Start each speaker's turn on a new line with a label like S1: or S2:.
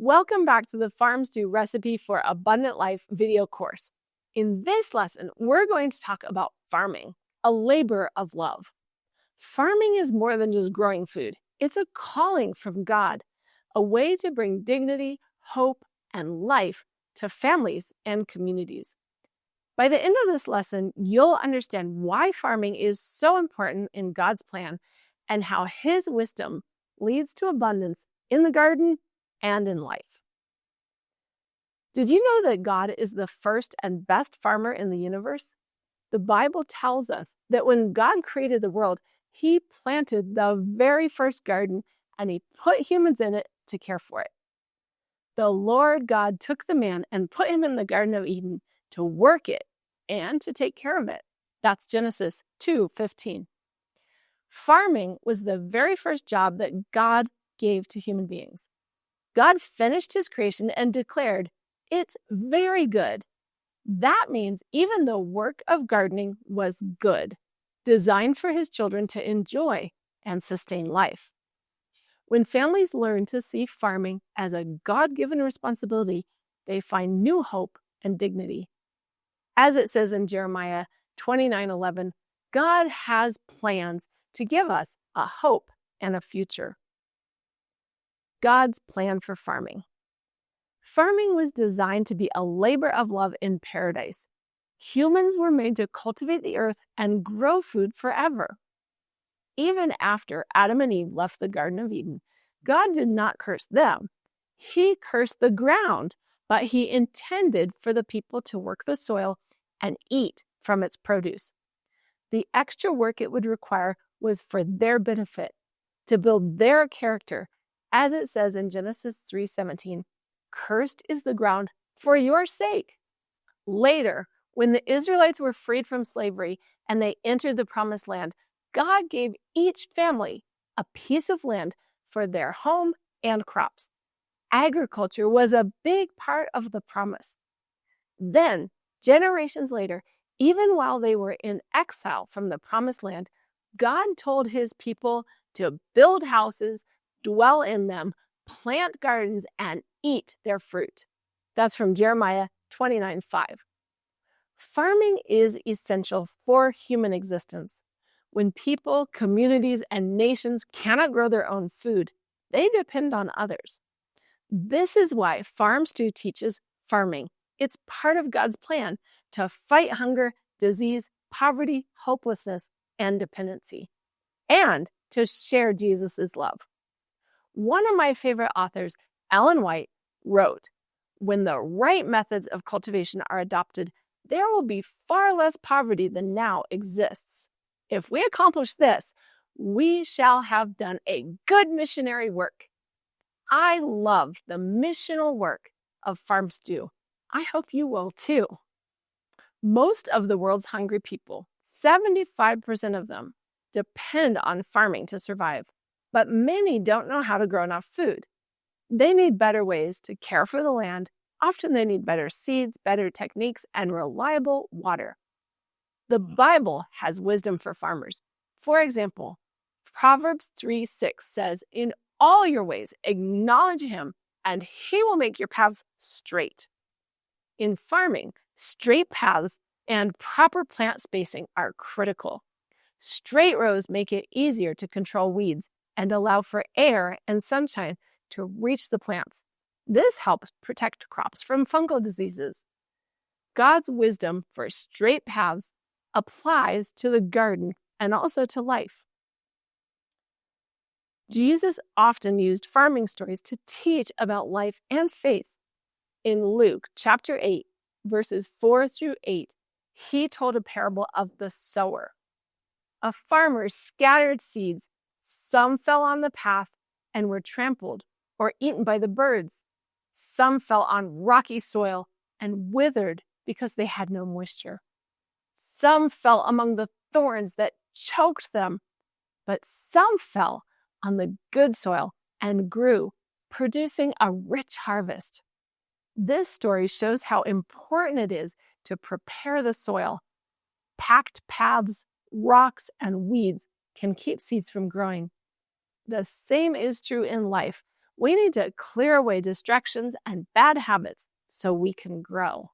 S1: Welcome back to the Farm Stew Recipe for Abundant Life video course. In this lesson, we're going to talk about farming, a labor of love. Farming is more than just growing food. It's a calling from God, a way to bring dignity, hope, and life to families and communities. By the end of this lesson, you'll understand why farming is so important in God's plan and how His wisdom leads to abundance in the garden and in life. Did you know that God is the first and best farmer in the universe? The Bible tells us that when God created the world, He planted the very first garden and He put humans in it to care for it. The Lord God took the man and put him in the Garden of Eden to work it and to take care of it. That's Genesis 2:15. Farming was the very first job that God gave to human beings. God finished His creation and declared, "It's very good." That means even the work of gardening was good, designed for His children to enjoy and sustain life. When families learn to see farming as a God-given responsibility, they find new hope and dignity. As it says in Jeremiah 29:11, God has plans to give us a hope and a future. God's plan for farming. Farming was designed to be a labor of love in paradise. Humans were made to cultivate the earth and grow food forever. Even after Adam and Eve left the Garden of Eden, God did not curse them. He cursed the ground, but He intended for the people to work the soil and eat from its produce. The extra work it would require was for their benefit, to build their character, as it says in Genesis 3:17, "Cursed is the ground for your sake." Later, when the Israelites were freed from slavery and they entered the Promised Land, God gave each family a piece of land for their home and crops. Agriculture was a big part of the promise. Then, generations later, even while they were in exile from the Promised Land, God told His people to build houses, dwell in them, plant gardens, and eat their fruit. That's from Jeremiah 29:5. Farming is essential for human existence. When people, communities, and nations cannot grow their own food, they depend on others. This is why Farm Stew teaches farming. It's part of God's plan to fight hunger, disease, poverty, hopelessness, and dependency, and to share Jesus' love. One of my favorite authors, Ellen White, wrote, "When the right methods of cultivation are adopted, there will be far less poverty than now exists. If we accomplish this, we shall have done a good missionary work." I love the missional work of Farm Stew. I hope you will too. Most of the world's hungry people, 75% of them, depend on farming to survive. But many don't know how to grow enough food. They need better ways to care for the land. Often they need better seeds, better techniques, and reliable water. The Bible has wisdom for farmers. For example, Proverbs 3:6 says, "In all your ways acknowledge Him, and He will make your paths straight." In farming, straight paths and proper plant spacing are critical. Straight rows make it easier to control weeds and allow for air and sunshine to reach the plants. This helps protect crops from fungal diseases. God's wisdom for straight paths applies to the garden and also to life. Jesus often used farming stories to teach about life and faith. In Luke chapter 8, verses 4-8, He told a parable of the sower. A farmer scattered seeds. Some fell on the path and were trampled or eaten by the birds. Some fell on rocky soil and withered because they had no moisture. Some fell among the thorns that choked them, but some fell on the good soil and grew, producing a rich harvest. This story shows how important it is to prepare the soil. Packed paths, rocks, and weeds can keep seeds from growing. The same is true in life. We need to clear away distractions and bad habits so we can grow.